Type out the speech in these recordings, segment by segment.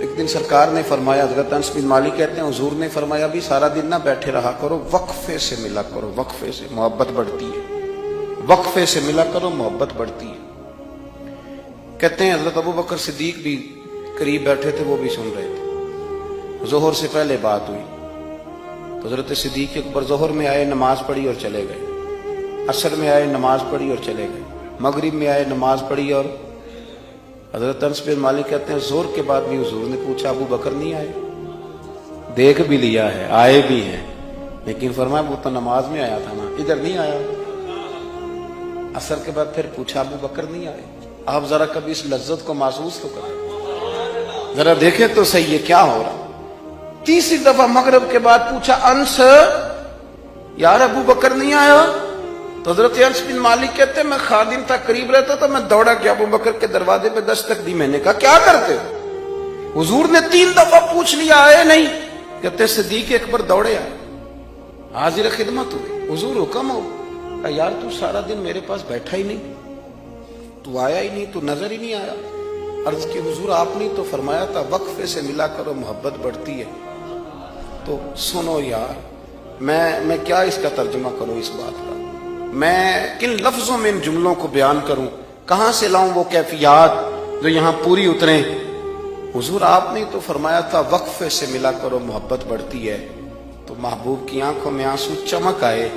ایک دن سرکار نے فرمایا، حضرت انس بن مالک کہتے ہیں حضور نے فرمایا بھی سارا دن نہ بیٹھے رہا کرو، وقفے سے ملا کرو، وقفے سے محبت بڑھتی ہے، وقفے سے ملا کرو محبت بڑھتی ہے۔ کہتے ہیں حضرت ابو بکر صدیق بھی قریب بیٹھے تھے، وہ بھی سن رہے تھے۔ ظہر سے پہلے بات ہوئی تو حضرت صدیق اکبر ظہر میں آئے، نماز پڑھی اور چلے گئے، عصر میں آئے، نماز پڑھی اور چلے گئے، مغرب میں آئے، نماز پڑھی اور حضرت انس بن مالک کہتے ہیں ظہر کے بعد بھی حضور نے پوچھا ابو بکر نہیں آئے؟ دیکھ بھی لیا ہے، آئے بھی ہیں، لیکن فرمایا وہ تو نماز میں آیا تھا نا، ادھر نہیں آیا۔ عصر کے بعد پھر پوچھا ابو بکر نہیں آئے؟ آپ ذرا کبھی اس لذت کو محسوس تو کریں، ذرا دیکھیں تو صحیح ہے کیا ہو رہا۔ تیسری دفعہ مغرب کے بعد پوچھا انس یار ابو بکر نہیں آیا؟ تو حضرت انس بن مالک کہتے ہیں میں خادم تھا، قریب رہتا تو میں دوڑا گیا ابو بکر کے دروازے پہ دستک دی، میں نے کہا کیا کرتے ہو؟ حضور نے 3 دفعہ پوچھ لیا آئے نہیں؟ کہتے صدیق اکبر دوڑے آئے، حاضر خدمت ہوئے، حضور حکم ہو۔ کہا یار تو سارا دن میرے پاس بیٹھا ہی نہیں، تو آیا ہی نہیں، تو نظر ہی نہیں آیا۔ عرض کی حضور آپ نے تو فرمایا تھا وقفے سے ملا کرو محبت بڑھتی ہے۔ تو سنو یار، میں کیا اس کا ترجمہ کروں اس بات کا، میں کن لفظوں میں ان جملوں کو بیان کروں، کہاں سے لاؤں وہ کیفیات جو یہاں پوری اتریں۔ حضور آپ نے تو فرمایا تھا وقفے سے ملا کرو محبت بڑھتی ہے۔ تو محبوب کی آنکھوں میں آنسو چمک آئے،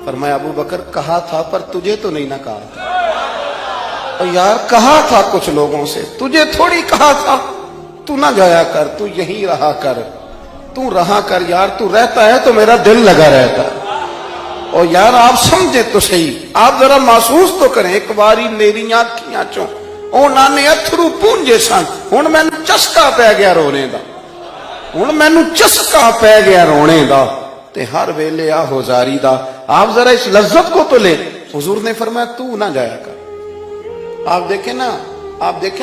فرمایا ابو بکر کہا تھا پر تجھے تو نہیں نہ کہا تھا۔ اور یار کہا تھا کچھ لوگوں سے، تجھے تھوڑی کہا تھا تو نہ جایا کر، تو یہیں رہا کر، تو رہا کر یار، تو رہتا ہے تو میرا دل لگا رہتا ہے۔ اور یار آپ سمجھے تو صحیح، آپ ذرا محسوس تو کریں، ایک باری میری آنکھیاں چوں اونا نے اتھرو پونجے سن، ہن مینوں چسکا پی گیا رونے دا، ہن مینوں چسکا پی گیا رونے دا، تے ہر ویلے آہو زاری دا۔ آپ ذرا اس لذت کو تو لیں۔ حضور نے فرمایا تو نہ جایا کر۔ آپ دیکھیں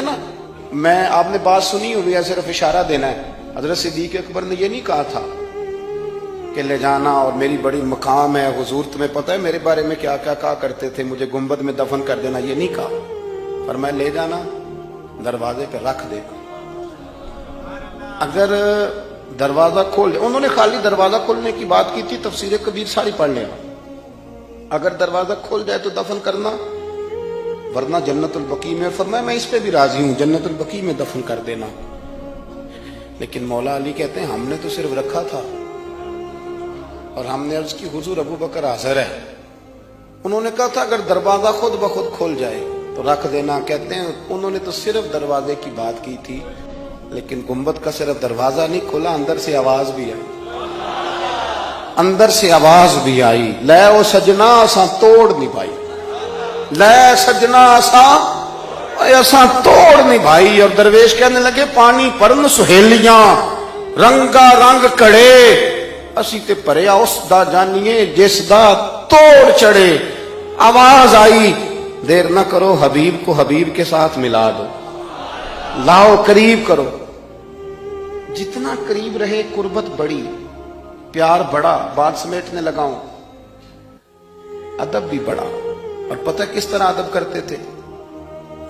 نا، میں آپ نے بات سنی ہوئی ہے، صرف اشارہ دینا ہے۔ حضرت صدیق اکبر نے یہ نہیں کہا تھا کہ لے جانا اور میری بڑی مقام ہے، حضور تمہیں پتہ ہے میرے بارے میں کیا کیا کہا کرتے تھے، مجھے گنبد میں دفن کر دینا، یہ نہیں کہا۔ پر میں لے جانا، دروازے پہ رکھ دے گا، اگر دروازہ کھول دے، انہوں نے خالی دروازہ کھولنے کی بات کی تھی، تفسیر کبیر ساری پڑھ لیا، اگر دروازہ کھول جائے تو دفن کرنا، ورنہ جنت البقیع میں، فرمایا میں اس پہ بھی راضی ہوں، جنت البقیع میں دفن کر دینا۔ لیکن مولا علی کہتے ہیں ہم نے تو صرف رکھا تھا، اور ہم نے عرض کی حضور ابو بکر حاضر ہے۔ انہوں نے کہا تھا اگر دروازہ خود بخود کھل جائے تو رکھ دینا۔ کہتے ہیں انہوں نے تو صرف دروازے کی بات کی تھی، لیکن گنبد کا صرف دروازہ نہیں کھلا، اندر سے آواز بھی آئی، اندر سے آواز بھی آئی، لے او سجنا اساں توڑ نہیں پائی، لے سجنا اساں توڑ نہیں بھائی۔ اور درویش کہنے لگے پانی پرن سہیلیاں رنگا رنگ کڑے، اسی تے پریا اس دا جانیے جس دا توڑ چڑھے۔ آواز آئی دیر نہ کرو، حبیب کو حبیب کے ساتھ ملا دو، لاؤ قریب کرو۔ جتنا قریب رہے قربت بڑی، پیار بڑا، بات سمیٹنے لگاؤں، ادب بھی بڑا۔ اور پتہ کس طرح ادب کرتے تھے؟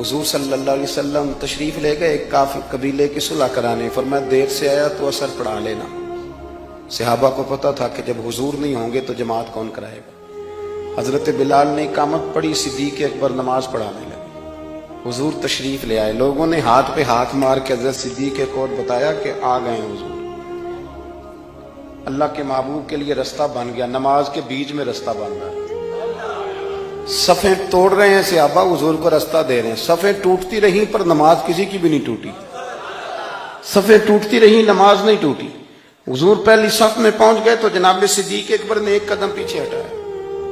حضور صلی اللہ علیہ وسلم تشریف لے گئے ایک کافر قبیلے کی صلح کرانے، فرمایا دیر سے آیا تو اثر پڑھا لینا۔ صحابہ کو پتہ تھا کہ جب حضور نہیں ہوں گے تو جماعت کون کرائے گا۔ حضرت بلال نے اقامت پڑھی، صدیق اکبر نماز پڑھانے لگے، حضور تشریف لے آئے، لوگوں نے ہاتھ پہ ہاتھ مار کے حضرت صدیق کو بتایا کہ آ گئے حضور۔ اللہ کے محبوب کے لیے رستہ بن گیا، نماز کے بیچ میں رستہ بن رہا ہے، صفیں توڑ رہے ہیں صحابہ، حضور کو رستہ دے رہے ہیں، صفیں ٹوٹتی رہیں پر نماز کسی کی بھی نہیں ٹوٹی، صفیں ٹوٹتی رہیں نماز نہیں ٹوٹی۔ حضور پہلی صف میں پہنچ گئے تو جناب صدیق اکبر نے ایک قدم پیچھے ہٹایا۔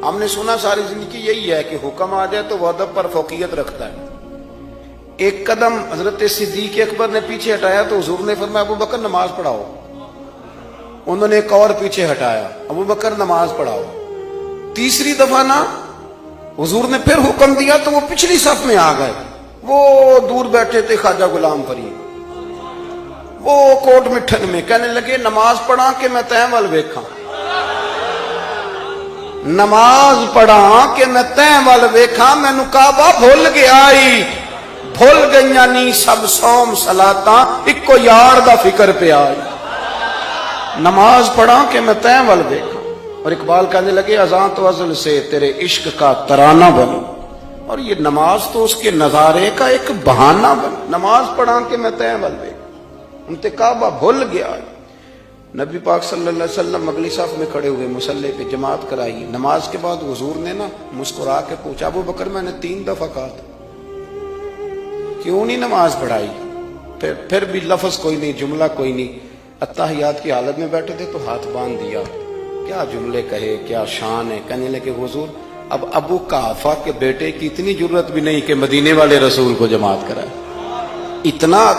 ہم نے سنا ساری زندگی یہی ہے کہ حکم آ جائے تو وہ ادب پر فوقیت رکھتا ہے۔ ایک قدم حضرت صدیق اکبر نے پیچھے ہٹایا تو حضور نے فرمایا ابو بکر نماز پڑھاؤ۔ انہوں نے ایک اور پیچھے ہٹایا، ابو بکر نماز پڑھاؤ۔ تیسری دفعہ نا حضور نے پھر حکم دیا تو وہ پچھلی صف میں آ گئے، وہ دور بیٹھے تھے خواجہ غلام فرید، وہ کوٹ مٹھن میں، کہنے لگے نماز پڑھا کہ میں تیں وال ویکھاں، نماز پڑھا کہ میں تیں وال ویکھاں، مینوں کعبہ بھول گیا آئی، بھول گئیاں نی سب سوم سلاتاں اکو یار دا فکر پہ آئی نماز پڑھا کہ میں تیں ول دیکھا اور اقبال کہنے لگے اذان تو ازل سے تیرے عشق کا ترانہ بنی اور یہ نماز تو اس کے نظارے کا ایک بہانہ بنی نماز پڑھا کہ میں تیں ول دیکھا انتقابہ بھول گیا نبی پاک صلی اللہ علیہ وسلم اگلی صف میں کھڑے ہوئے مصلی پہ جماعت کرائی نماز کے بعد حضور نے نا مسکرا کے پوچھا ابو بکر میں نے 3 دفعہ کہا تھا کیوں نہیں نماز پڑھائی پھر بھی لفظ کوئی نہیں جملہ کوئی نہیں اتحیات کی حالت میں بیٹھے تھے تو ہاتھ باندھ دیا کیا جملے کہے کیا شان ہے کہنے لگے حضور اب ابو قحافہ کے بیٹے کی اتنی جرت بھی نہیں کہ مدینے والے رسول کو جماعت کرائے اتنا